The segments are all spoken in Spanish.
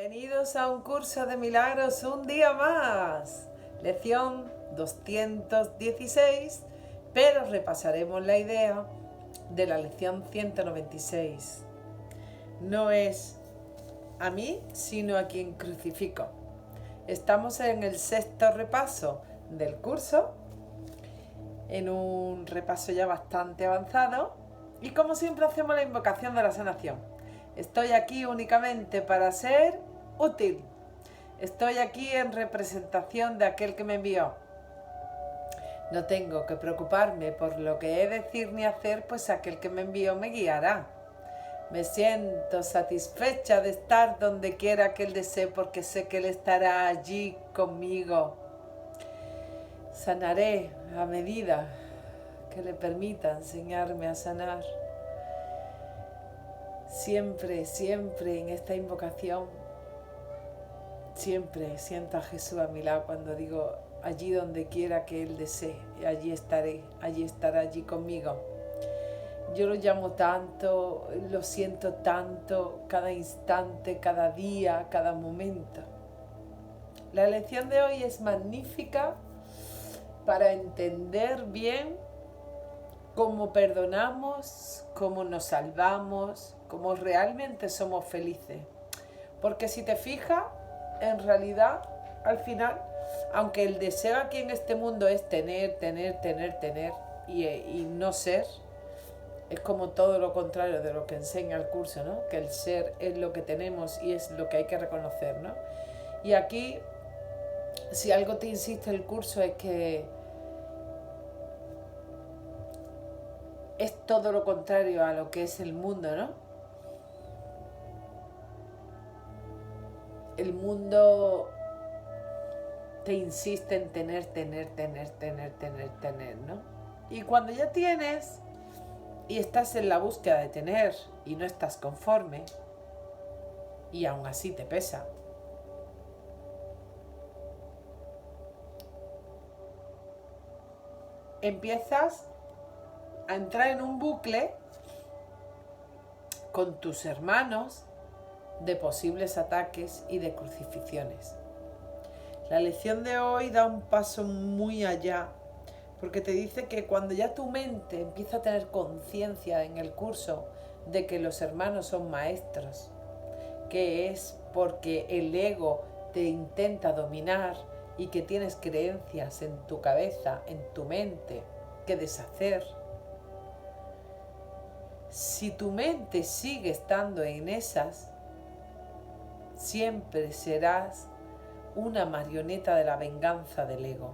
Bienvenidos a un curso de milagros un día más. Lección 216, pero repasaremos la idea de la lección 196. No es a mí, sino a quien crucifico. Estamos en el sexto repaso del curso, en un repaso ya bastante avanzado, y como siempre hacemos la invocación de la sanación. Estoy aquí únicamente para ser útil. Estoy aquí en representación de aquel que me envió. No tengo que preocuparme por lo que he de decir ni hacer, pues aquel que me envió me guiará. Me siento satisfecha de estar donde quiera que Él desee, porque sé que Él estará allí conmigo. Sanaré a medida que le permita enseñarme a sanar. Siempre, siempre en esta invocación, siempre siento a Jesús a mi lado cuando digo allí donde quiera que Él desee, allí estaré, allí estará allí conmigo. Yo lo llamo tanto, lo siento tanto, cada instante, cada día, cada momento. La lección de hoy es magnífica para entender bien cómo perdonamos, cómo nos salvamos, cómo realmente somos felices. Porque si te fijas, en realidad, al final, aunque el deseo aquí en este mundo es tener y no ser, es como todo lo contrario de lo que enseña el curso, ¿no? Que el ser es lo que tenemos y es lo que hay que reconocer, ¿no? Y aquí, si algo te insiste el curso es que es todo lo contrario a lo que es el mundo, ¿no? El mundo te insiste en tener, ¿no? Y cuando ya tienes y estás en la búsqueda de tener y no estás conforme y aún así te pesa, empiezas a entrar en un bucle con tus hermanos de posibles ataques y de crucifixiones. La lección de hoy da un paso muy allá, porque te dice que cuando ya tu mente empieza a tener conciencia en el curso de que los hermanos son maestros, que es porque el ego te intenta dominar y que tienes creencias en tu cabeza, en tu mente, que deshacer. Si tu mente sigue estando en esas, siempre serás una marioneta de la venganza del ego.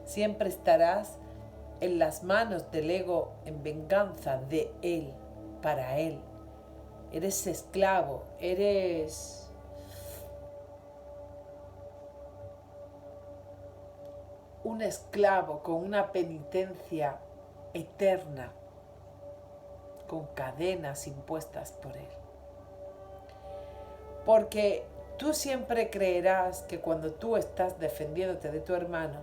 Siempre estarás en las manos del ego en venganza de él, para él. Eres esclavo, eres un esclavo con una penitencia eterna, con cadenas impuestas por él. Porque tú siempre creerás que cuando tú estás defendiéndote de tu hermano,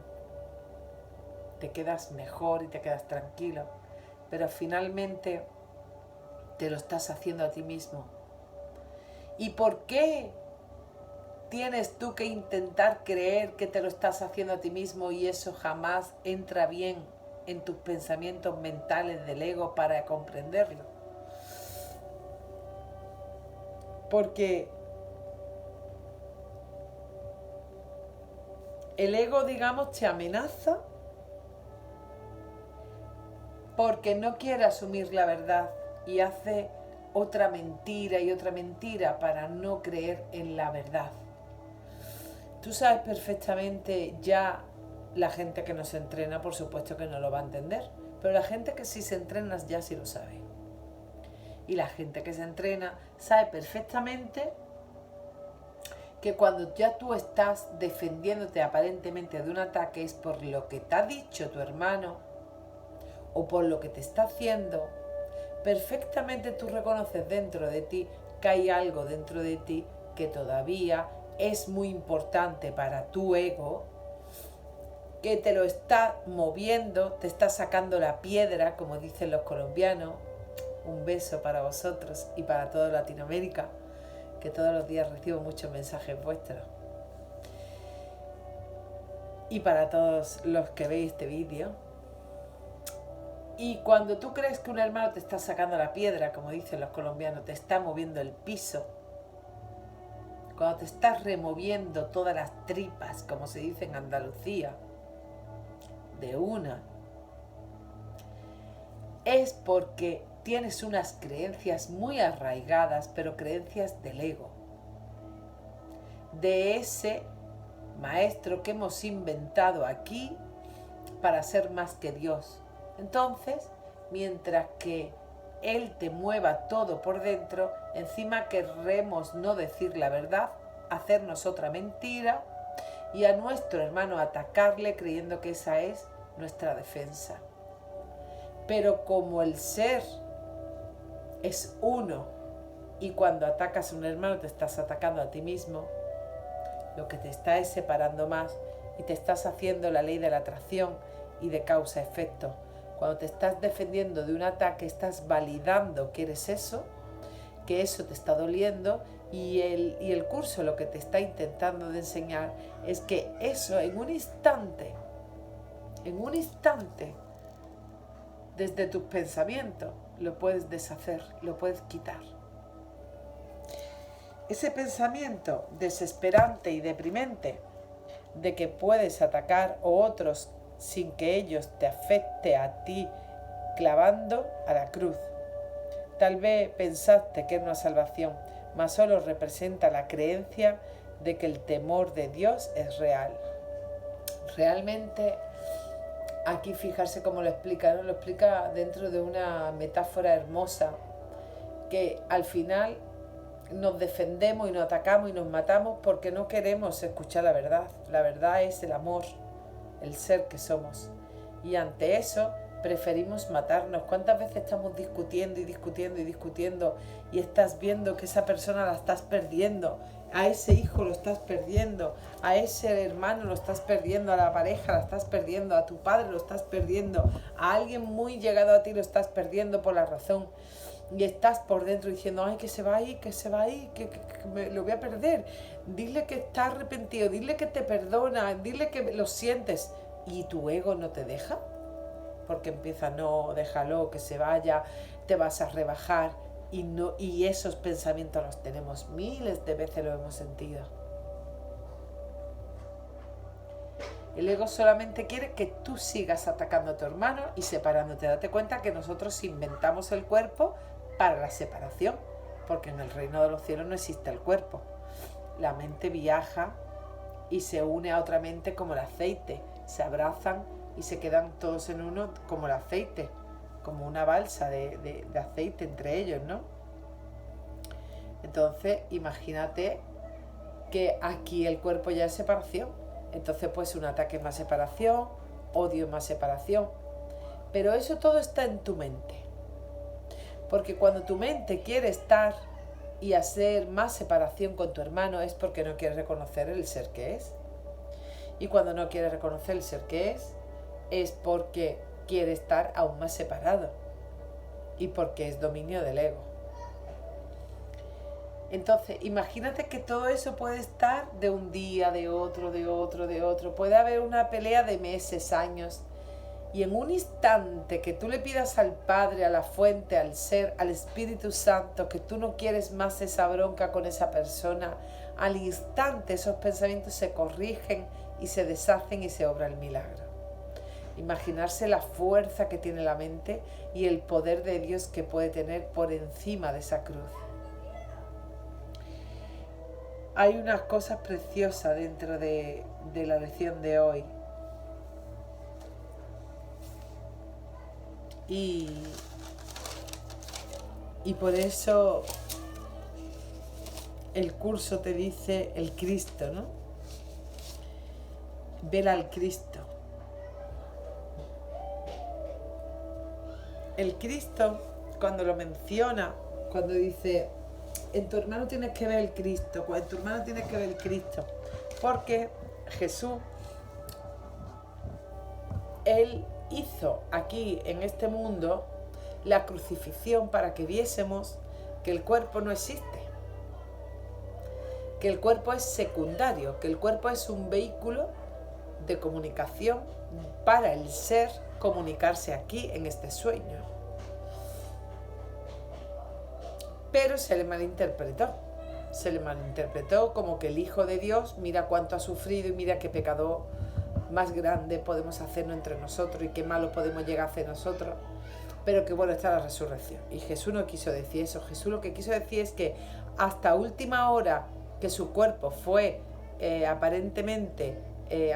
te quedas mejor y te quedas tranquilo, pero finalmente te lo estás haciendo a ti mismo. ¿Y por qué tienes tú que intentar creer que te lo estás haciendo a ti mismo y eso jamás entra bien en tus pensamientos mentales del ego para comprenderlo? Porque el ego, digamos, te amenaza porque no quiere asumir la verdad y hace otra mentira y otra mentira para no creer en la verdad. Tú sabes perfectamente, ya la gente que no se entrena, por supuesto que no lo va a entender, pero la gente que sí se entrena ya sí lo sabe. Y la gente que se entrena sabe perfectamente que cuando ya tú estás defendiéndote aparentemente de un ataque es por lo que te ha dicho tu hermano o por lo que te está haciendo. Perfectamente tú reconoces dentro de ti que hay algo dentro de ti que todavía es muy importante para tu ego, que te lo está moviendo, te está sacando la piedra, como dicen los colombianos. Un beso para vosotros y para toda Latinoamérica, que todos los días recibo muchos mensajes vuestros. Y para todos los que veis este vídeo. Y cuando tú crees que un hermano te está sacando la piedra, como dicen los colombianos, te está moviendo el piso, cuando te estás removiendo todas las tripas, como se dice en Andalucía, de una, es porque tienes unas creencias muy arraigadas, pero creencias del ego, de ese maestro que hemos inventado aquí para ser más que Dios. Entonces, mientras que Él te mueva todo por dentro, encima querremos no decir la verdad, hacernos otra mentira y a nuestro hermano atacarle creyendo que esa es nuestra defensa. Pero como el ser es uno y cuando atacas a un hermano te estás atacando a ti mismo, lo que te está es separando más y te estás haciendo la ley de la atracción y de causa-efecto. Cuando te estás defendiendo de un ataque, estás validando que eres eso, que eso te está doliendo y el curso lo que te está intentando de enseñar es que eso en un instante, desde tus pensamientos, lo puedes deshacer, lo puedes quitar. Ese pensamiento desesperante y deprimente de que puedes atacar a otros sin que ellos te afecte a ti, clavando a la cruz. Tal vez pensaste que era una salvación, mas solo representa la creencia de que el temor de Dios es real. Realmente, aquí fijarse cómo lo explica, ¿no? Lo explica dentro de una metáfora hermosa, que al final nos defendemos y nos atacamos y nos matamos porque no queremos escuchar la verdad. La verdad es el amor, el ser que somos. Y ante eso preferimos matarnos. ¿Cuántas veces estamos discutiendo y estás viendo que esa persona la estás perdiendo? A ese hijo lo estás perdiendo, a ese hermano lo estás perdiendo, a la pareja la estás perdiendo, a tu padre lo estás perdiendo, a alguien muy llegado a ti lo estás perdiendo por la razón. Y estás por dentro diciendo, ay, que se va ahí, que me lo voy a perder. Dile que está arrepentido, dile que te perdona, dile que lo sientes. ¿Y tu ego no te deja? Porque empieza, no, déjalo, que se vaya, te vas a rebajar. Y esos pensamientos los tenemos miles de veces, lo hemos sentido. El ego solamente quiere que tú sigas atacando a tu hermano y separándote. Date cuenta que nosotros inventamos el cuerpo para la separación, porque en el reino de los cielos no existe el cuerpo. La mente viaja y se une a otra mente como el aceite. Se abrazan y se quedan todos en uno como el aceite, como una balsa de aceite entre ellos, ¿no? Entonces, imagínate que aquí el cuerpo ya es separación. Entonces, pues un ataque es más separación, odio es más separación. Pero eso todo está en tu mente. Porque cuando tu mente quiere estar y hacer más separación con tu hermano es porque no quiere reconocer el ser que es. Y cuando no quiere reconocer el ser que es porque quiere estar aún más separado. Y porque es dominio del ego. Entonces, imagínate que todo eso puede estar de un día, de otro. Puede haber una pelea de meses, años. Y en un instante que tú le pidas al Padre, a la fuente, al ser, al Espíritu Santo, que tú no quieres más esa bronca con esa persona, al instante esos pensamientos se corrigen y se deshacen y se obra el milagro. Imaginarse la fuerza que tiene la mente y el poder de Dios que puede tener por encima de esa cruz. Hay unas cosas preciosas dentro de la lección de hoy. Y por eso el curso te dice el Cristo, ¿no? Vela al Cristo. El Cristo, cuando lo menciona, cuando dice, en tu hermano tienes que ver el Cristo, en tu hermano tienes que ver el Cristo, porque Jesús, Él hizo aquí en este mundo la crucifixión para que viésemos que el cuerpo no existe. que el cuerpo es secundario, que el cuerpo es un vehículo de comunicación para el ser comunicarse aquí en este sueño. Pero se le malinterpretó. Se le malinterpretó como que el Hijo de Dios, mira cuánto ha sufrido y mira qué pecado más grande podemos hacernos entre nosotros y qué malo podemos llegar a hacer nosotros. Pero que bueno, está la resurrección. Y Jesús no quiso decir eso. Jesús lo que quiso decir es que hasta última hora que su cuerpo fue aparentemente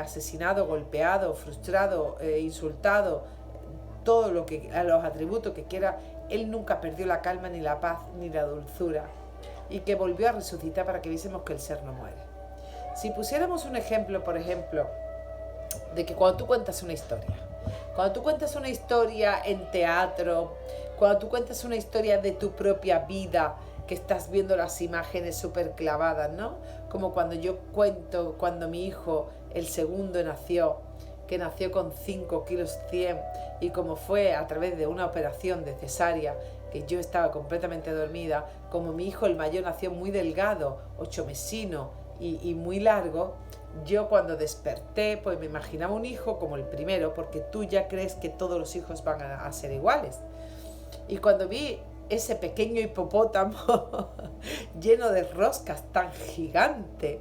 asesinado, golpeado, frustrado, insultado, todo lo que, a los atributos que quiera, él nunca perdió la calma, ni la paz, ni la dulzura. Y que volvió a resucitar para que viésemos que el ser no muere. Si pusiéramos un ejemplo, por ejemplo, de que cuando tú cuentas una historia, cuando tú cuentas una historia en teatro, cuando tú cuentas una historia de tu propia vida, que estás viendo las imágenes súper clavadas, ¿no? Como cuando yo cuento, cuando mi hijo, el segundo, nació, que nació con 5 kilos 100, y como fue a través de una operación de cesárea, que yo estaba completamente dormida, como mi hijo el mayor nació muy delgado, 8 mesino y muy largo, yo cuando desperté, pues me imaginaba un hijo como el primero, porque tú ya crees que todos los hijos van a ser iguales. Y cuando vi ese pequeño hipopótamo lleno de roscas tan gigante,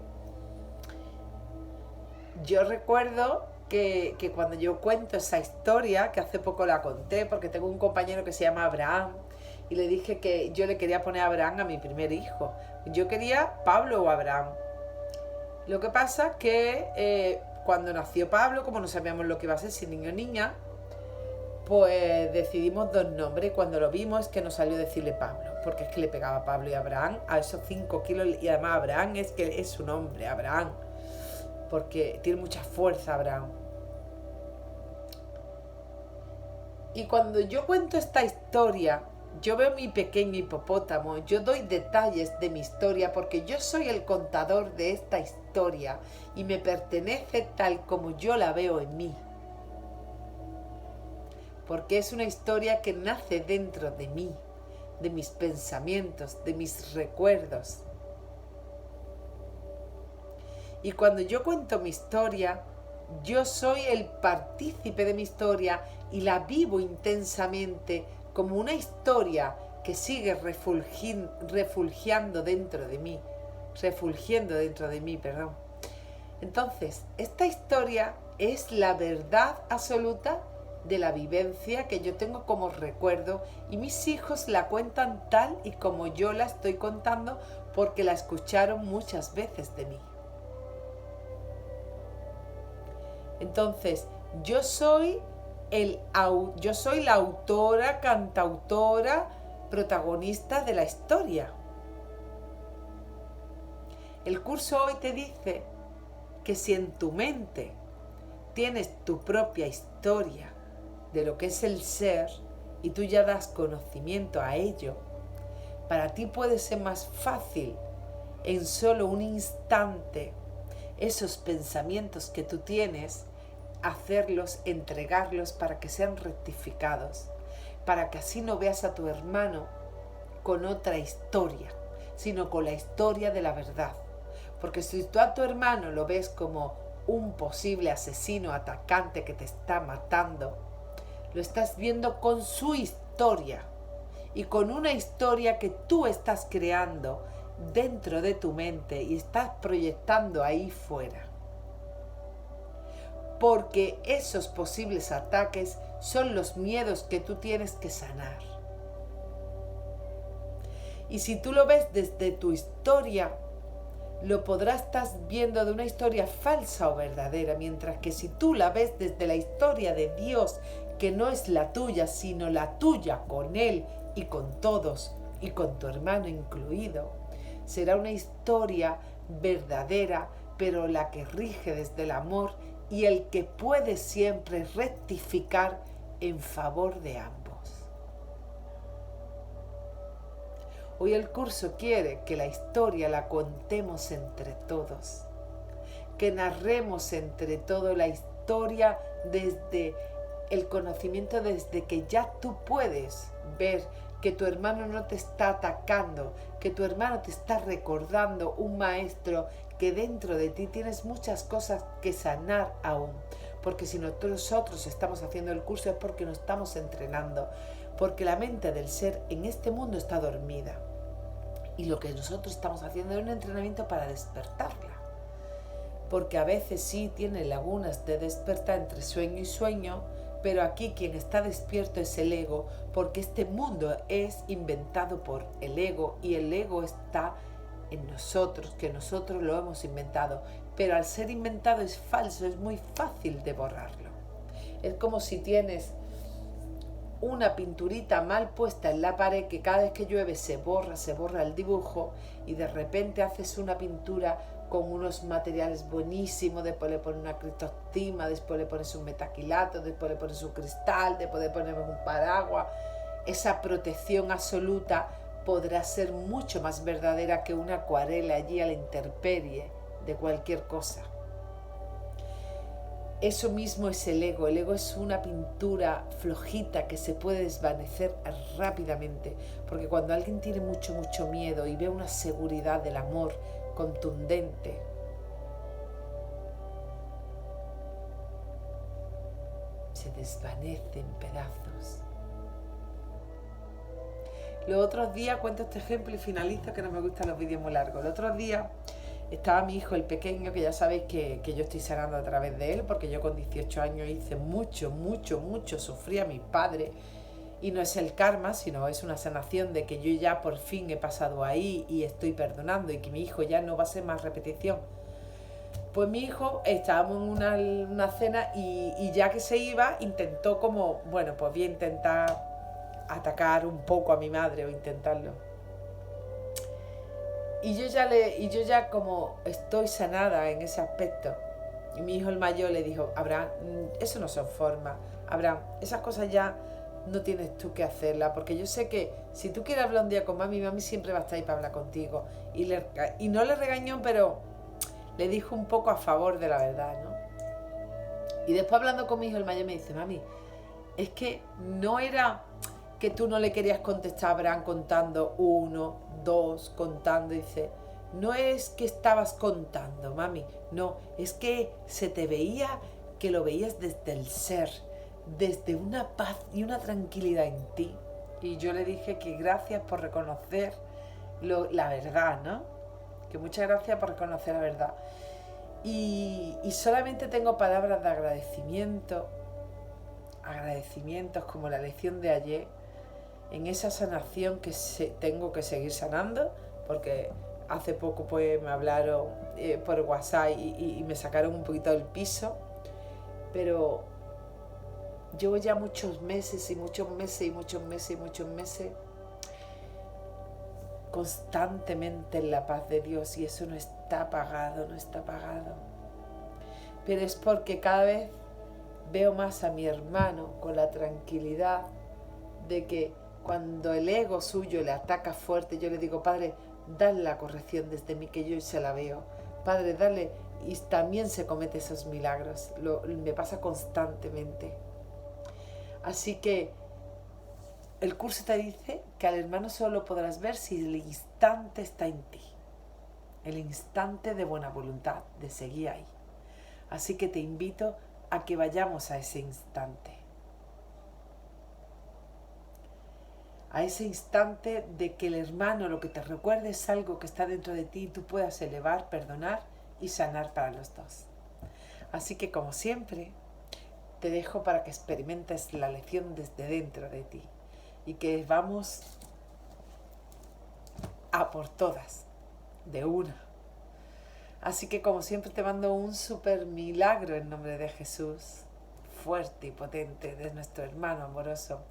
yo recuerdo que cuando yo cuento esa historia, que hace poco la conté, porque tengo un compañero que se llama Abraham, y le dije que yo le quería poner Abraham a mi primer hijo. Yo quería Pablo o Abraham. Lo que pasa que cuando nació Pablo, como no sabíamos lo que iba a ser, si niño o niña, pues decidimos 2 nombres. Y cuando lo vimos es que nos salió decirle Pablo, porque es que le pegaba Pablo y Abraham a esos 5 kilos. Y además Abraham es que es su nombre, Abraham, porque tiene mucha fuerza Abraham. Y cuando yo cuento esta historia, yo veo mi pequeño hipopótamo, yo doy detalles de mi historia porque yo soy el contador de esta historia y me pertenece tal como yo la veo en mí. Porque es una historia que nace dentro de mí, de mis pensamientos, de mis recuerdos. Y cuando yo cuento mi historia, yo soy el partícipe de mi historia y la vivo intensamente como una historia que sigue refulgiendo dentro de mí, perdón. Entonces, esta historia es la verdad absoluta de la vivencia que yo tengo como recuerdo y mis hijos la cuentan tal y como yo la estoy contando porque la escucharon muchas veces de mí. Entonces, yo soy la autora, cantautora, protagonista de la historia. El curso hoy te dice que si en tu mente tienes tu propia historia de lo que es el ser y tú ya das conocimiento a ello, para ti puede ser más fácil en solo un instante esos pensamientos que tú tienes, hacerlos, entregarlos para que sean rectificados, para que así no veas a tu hermano con otra historia, sino con la historia de la verdad. Porque si tú a tu hermano lo ves como un posible asesino, atacante que te está matando, lo estás viendo con su historia y con una historia que tú estás creando dentro de tu mente y estás proyectando ahí fuera. Porque esos posibles ataques son los miedos que tú tienes que sanar. Y si tú lo ves desde tu historia, lo podrás estar viendo de una historia falsa o verdadera, mientras que si tú la ves desde la historia de Dios, que no es la tuya, sino la tuya con Él y con todos, y con tu hermano incluido, será una historia verdadera, pero la que rige desde el amor y el que puede siempre rectificar en favor de ambos. Hoy el curso quiere que la historia la contemos entre todos, que narremos entre todos la historia desde el conocimiento, desde que ya tú puedes ver que tu hermano no te está atacando, que tu hermano te está recordando un maestro que dentro de ti tienes muchas cosas que sanar aún. Porque si nosotros estamos haciendo el curso es porque nos estamos entrenando, porque la mente del ser en este mundo está dormida. Y lo que nosotros estamos haciendo es un entrenamiento para despertarla. Porque a veces sí tiene lagunas de despertar entre sueño y sueño, pero aquí quien está despierto es el ego, porque este mundo es inventado por el ego y el ego está en nosotros, que nosotros lo hemos inventado. Pero al ser inventado es falso, es muy fácil de borrarlo. Es como si tienes una pinturita mal puesta en la pared que cada vez que llueve se borra el dibujo y de repente haces una pintura con unos materiales buenísimos, después le pones una criptostima, después le pones un metaquilato, después le pones un cristal, después le pones un paraguas. Esa protección absoluta podrá ser mucho más verdadera que una acuarela allí a la intemperie de cualquier cosa. Eso mismo es el ego es una pintura flojita que se puede desvanecer rápidamente, porque cuando alguien tiene mucho miedo y ve una seguridad del amor contundente, se desvanece en pedazos. Los otros días, cuento este ejemplo y finalizo, que no me gustan los vídeos muy largos. Los otros días estaba mi hijo, el pequeño, que ya sabéis que yo estoy sanando a través de él, porque yo con 18 años hice mucho, sufrí a mi padre, y no es el karma, sino es una sanación de que yo ya por fin he pasado ahí y estoy perdonando, y que mi hijo ya no va a ser más repetición. Pues mi hijo, estábamos en una cena y ya que se iba, intentó como, bueno, pues voy a intentar atacar un poco a mi madre o intentarlo. Y yo ya como estoy sanada en ese aspecto. Y mi hijo el mayor le dijo: Abraham, eso no son formas. Abraham, esas cosas ya no tienes tú que hacerlas, porque yo sé que si tú quieres hablar un día con mami siempre va a estar ahí para hablar contigo. Y no le regañó, pero le dijo un poco a favor de la verdad, ¿no? Y después, hablando con mi hijo el mayor, me dice: mami, es que no era que tú no le querías contestar a Abraham contando 1, 2, contando. Dice: no es que estabas contando, mami, no, es que se te veía, que lo veías desde el ser, desde una paz y una tranquilidad en ti. Y yo le dije que gracias por reconocer la verdad, ¿no? Que muchas gracias por reconocer la verdad. Y solamente tengo palabras de agradecimientos como la lección de ayer, en esa sanación que tengo que seguir sanando, porque hace poco pues me hablaron por WhatsApp y me sacaron un poquito del piso, pero llevo ya muchos meses constantemente en la paz de Dios, y eso no está apagado. Pero es porque cada vez veo más a mi hermano con la tranquilidad de que cuando el ego suyo le ataca fuerte, yo le digo: Padre, dale la corrección desde mí, que yo se la veo. Padre, dale. Y también se comete esos milagros. Me pasa constantemente. Así que el curso te dice que al hermano solo podrás ver si el instante está en ti. El instante de buena voluntad, de seguir ahí. Así que te invito a que vayamos a ese instante. A ese instante de que el hermano lo que te recuerde es algo que está dentro de ti y tú puedas elevar, perdonar y sanar para los dos. Así que, como siempre, te dejo para que experimentes la lección desde dentro de ti y que vamos a por todas, de una. Así que, como siempre, te mando un súper milagro en nombre de Jesús, fuerte y potente, de nuestro hermano amoroso.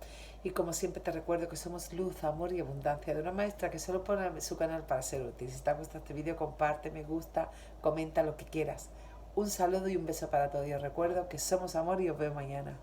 Y como siempre te recuerdo que somos luz, amor y abundancia, de una maestra que solo pone su canal para ser útil. Si te ha gustado este vídeo, comparte, me gusta, comenta lo que quieras. Un saludo y un beso para todos. Y os recuerdo que somos amor y os veo mañana.